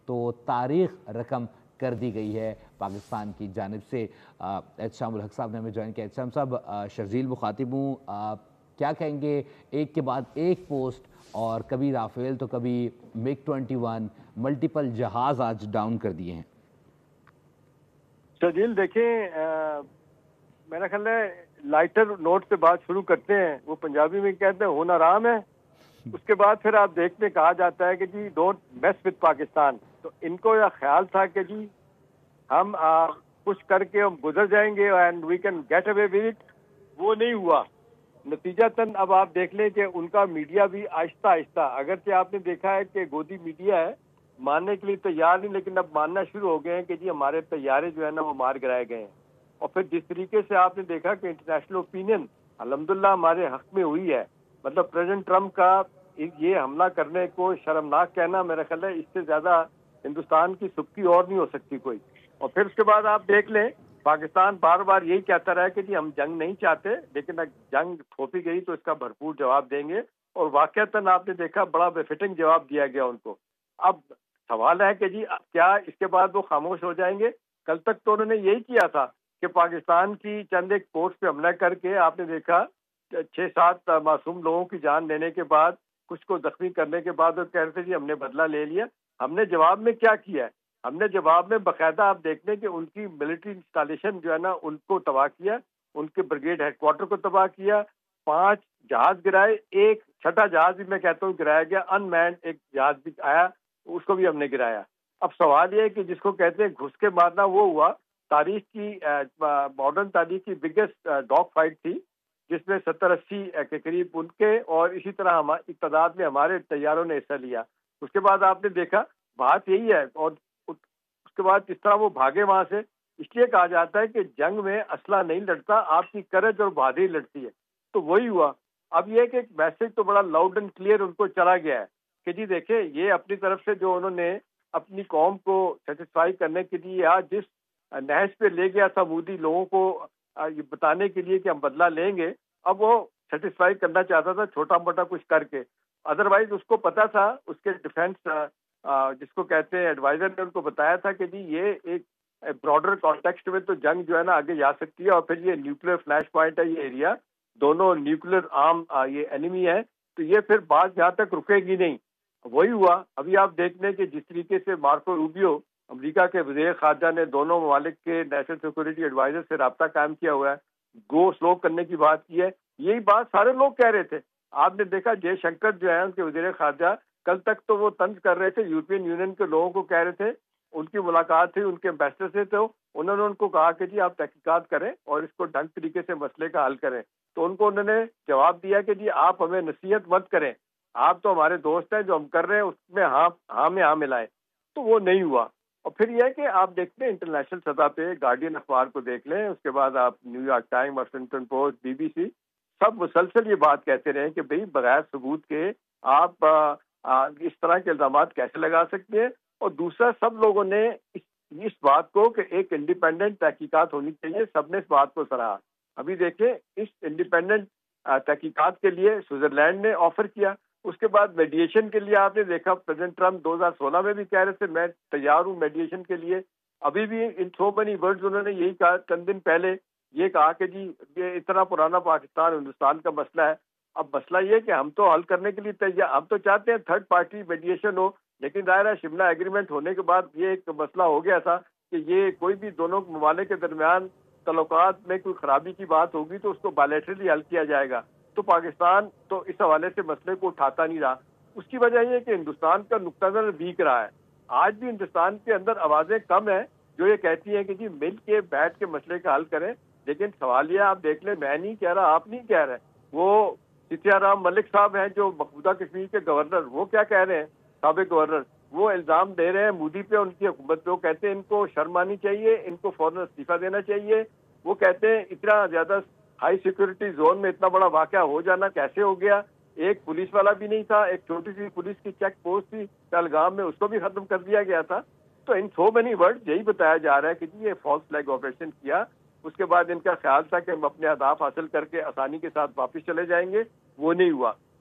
تو تاریخ رقم کر دی گئی ہے پاکستان کی جانب سے۔ احتشام الحق صاحب نے ہمیں جوائن کیا۔ احتشام صاحب، شرزیل مخاطب ہوں، کیا کہیں گے ایک کے بعد ایک پوسٹ، اور کبھی رافیل تو کبھی MiG 21 ملٹیپل جہاز آج ڈاؤن کر دیے ہیں؟ شرزیل دیکھیں، میرا خیال ہے لائٹر نوٹ سے بات شروع کرتے ہیں۔ وہ پنجابی میں کہتے ہیں ہونا آرام ہے، اس کے بعد پھر آپ دیکھتے کہا جاتا ہے کہ جی ڈونٹ میس وتھ پاکستان۔ تو ان کو یہ خیال تھا کہ جی ہم کچھ کر کے ہم گزر جائیں گے and we can get away with it, وہ نہیں ہوا۔ نتیجتاً اب آپ دیکھ لیں کہ ان کا میڈیا بھی آہستہ آہستہ، اگرچہ آپ نے دیکھا ہے کہ گودی میڈیا ہے، ماننے کے لیے تیار نہیں، لیکن اب ماننا شروع ہو گئے ہیں کہ جی ہمارے طیارے جو ہے نا وہ مار گرائے گئے ہیں۔ اور پھر جس طریقے سے آپ نے دیکھا کہ انٹرنیشنل اوپینین الحمدللہ ہمارے حق میں ہوئی ہے، مطلب پریزیڈنٹ ٹرمپ کا یہ حملہ کرنے کو شرمناک کہنا، میرا خیال ہے اس سے زیادہ ہندوستان کی سبکی اور نہیں ہو سکتی کوئی۔ اور پھر اس کے بعد آپ دیکھ لیں پاکستان بار بار یہی کہتا رہا کہ جی ہم جنگ نہیں چاہتے، لیکن اگر جنگ تھوپی گئی تو اس کا بھرپور جواب دیں گے، اور واقعتاً آپ نے دیکھا بڑا بفٹنگ جواب دیا گیا ان کو۔ اب سوال ہے کہ جی کیا اس کے بعد وہ خاموش ہو جائیں گے؟ کل تک تو انہوں نے یہی کیا تھا کہ پاکستان کی چند ایک پوسٹ پہ حملہ کر کے آپ نے دیکھا 6-7 معصوم لوگوں کی جان لینے کے بعد، کچھ کو زخمی کرنے کے بعد وہ کہہ رہے تھے جی ہم نے بدلہ لے لیا۔ ہم نے جواب میں کیا کیا ہے؟ ہم نے جواب میں باقاعدہ آپ دیکھ لیں کہ ان کی ملٹری انسٹالیشن جو ہے نا ان کو تباہ کیا، ان کے بریگیڈ ہیڈ کوارٹر کو تباہ کیا، 5 جہاز گرائے، ایک چھٹا جہاز بھی میں کہتا ہوں گرایا گیا، ان مینڈ ایک جہاز بھی آیا اس کو بھی ہم نے گرایا۔ اب سوال یہ ہے کہ جس کو کہتے ہیں گھس کے مارنا، وہ ہوا۔ تاریخ کی ماڈرن تاریخ کی بگیسٹ ڈاگ فائٹ تھی، جس میں 70-80 کے قریب ان کے اور اسی طرح تعداد میں ہمارے طیاروں نے حصہ لیا۔ اس کے بعد آپ نے دیکھا بات یہی ہے، اور اس کے بعد کس طرح وہ بھاگے وہاں سے۔ اس لیے کہا جاتا ہے کہ جنگ میں اسلحہ نہیں لڑتا، آپ کی کرج اور بہادری لڑتی ہے۔ تو وہی ہوا۔ اب یہ کہ ایک میسج تو بڑا لاؤڈ اینڈ کلیئر ان کو چلا گیا ہے کہ جی دیکھیں یہ اپنی طرف سے جو انہوں نے اپنی قوم کو سیٹسفائی کرنے کے لیے یا جس نہج پہ لے گیا تھا مودی لوگوں کو یہ بتانے کے لیے کہ ہم بدلہ لیں گے، اب وہ سیٹسفائی کرنا چاہتا تھا چھوٹا موٹا کچھ کر کے۔ ادروائز اس کو پتا تھا، اس کے ڈیفینس جس کو کہتے ہیں ایڈوائزر نے ان کو بتایا تھا کہ جی یہ ایک براڈر کانٹیکسٹ میں تو جنگ جو ہے نا آگے جا سکتی ہے، اور پھر یہ نیوکلیر فلیش پوائنٹ ہے یہ ایریا، دونوں نیوکلیر آرم یہ اینیمی ہے، تو یہ پھر بات جہاں تک رکے گی نہیں۔ وہی ہوا۔ ابھی آپ دیکھ لیں کہ جس طریقے سے مارکو روبیو امریکہ کے وزیر خارجہ نے دونوں ممالک کے نیشنل سیکورٹی ایڈوائزر سے رابطہ قائم کیا ہوا ہے، گو سلو کرنے کی بات کی ہے، یہی بات سارے لوگ کہہ رہے تھے۔ آپ نے دیکھا جے شنکر جو ہے ان کے وزیر خارجہ، کل تک تو وہ طنز کر رہے تھے، یورپین یونین کے لوگوں کو کہہ رہے تھے، ان کی ملاقات تھی ان کے ایمبیسڈر سے، تو انہوں نے ان کو کہا کہ جی آپ تحقیقات کریں اور اس کو ڈھنگ طریقے سے مسئلے کا حل کریں۔ تو ان کو انہوں نے جواب دیا کہ جی آپ ہمیں نصیحت مت کریں، آپ تو ہمارے دوست ہیں، جو ہم کر رہے ہیں اس میں ہاں میں ہاں ملائیں۔ تو وہ نہیں ہوا۔ اور پھر یہ ہے کہ آپ دیکھتے ہیں انٹرنیشنل سطح پہ گارڈین اخبار کو دیکھ لیں، اس کے بعد آپ new York time, Washington post, BBC، سب مسلسل یہ بات کہتے رہے کہ بھئی بغیر ثبوت کے آپ اس طرح کے الزامات کیسے لگا سکتے ہیں۔ اور دوسرا سب لوگوں نے اس بات کو کہ ایک انڈیپینڈنٹ تحقیقات ہونی چاہیے، سب نے اس بات کو سراہا۔ ابھی دیکھیں اس انڈیپینڈنٹ تحقیقات کے لیے سوئٹزرلینڈ نے آفر کیا، اس کے بعد میڈیشن کے لیے آپ نے دیکھا پریزیڈنٹ ٹرمپ 2016 میں بھی کہہ رہے تھے میں تیار ہوں میڈیشن کے لیے، ابھی بھی ان سو مینی ورڈز انہوں نے یہی کہا چند دن پہلے، یہ کہا کہ جی یہ اتنا پرانا پاکستان ہندوستان کا مسئلہ ہے۔ اب مسئلہ یہ کہ ہم تو حل کرنے کے لیے تیار، ہم تو چاہتے ہیں تھرڈ پارٹی میڈیشن ہو، لیکن ظاہر ہے شملہ ایگریمنٹ ہونے کے بعد یہ ایک مسئلہ ہو گیا تھا کہ یہ کوئی بھی دونوں ممالک کے درمیان تعلقات میں کوئی خرابی کی بات ہوگی تو اس کو بائلیٹرلی حل کیا جائے گا۔ تو پاکستان تو اس حوالے سے مسئلے کو اٹھاتا نہیں رہا۔ اس کی وجہ یہ کہ ہندوستان کا نقطہ نظر ویک رہا ہے۔ آج بھی ہندوستان کے اندر آوازیں کم ہیں جو یہ کہتی ہیں کہ جی مل کے بیٹھ کے مسئلے کا حل کریں، لیکن سوال یہ آپ دیکھ لیں، میں نہیں کہہ رہا، آپ نہیں کہہ رہے، وہ ستیہ رام ملک صاحب ہیں جو مقبوضہ کشمیر کے گورنر، وہ کیا کہہ رہے ہیں، سابق گورنر، وہ الزام دے رہے ہیں مودی پہ، ان کی حکومت پہ، وہ کہتے ہیں ان کو شرم آنی چاہیے، ان کو فوراً استعفیٰ دینا چاہیے۔ وہ کہتے ہیں اتنا زیادہ ہائی سیکورٹی زون میں اتنا بڑا واقعہ ہو جانا کیسے ہو گیا، ایک پولیس والا بھی نہیں تھا، ایک چھوٹی سی پولیس کی چیک پوسٹ تھی پہلگام میں، اس کو بھی ختم کر دیا گیا تھا۔ تو ان سو مینی ورڈ یہی بتایا جا رہا ہے کہ جی یہ فالس فلیگ آپریشن کیا، اس کے بعد ان کا خیال تھا کہ ہم اپنے اہداف حاصل کر کے آسانی کے ساتھ واپس چلے جائیں گے، وہ نہیں ہوا۔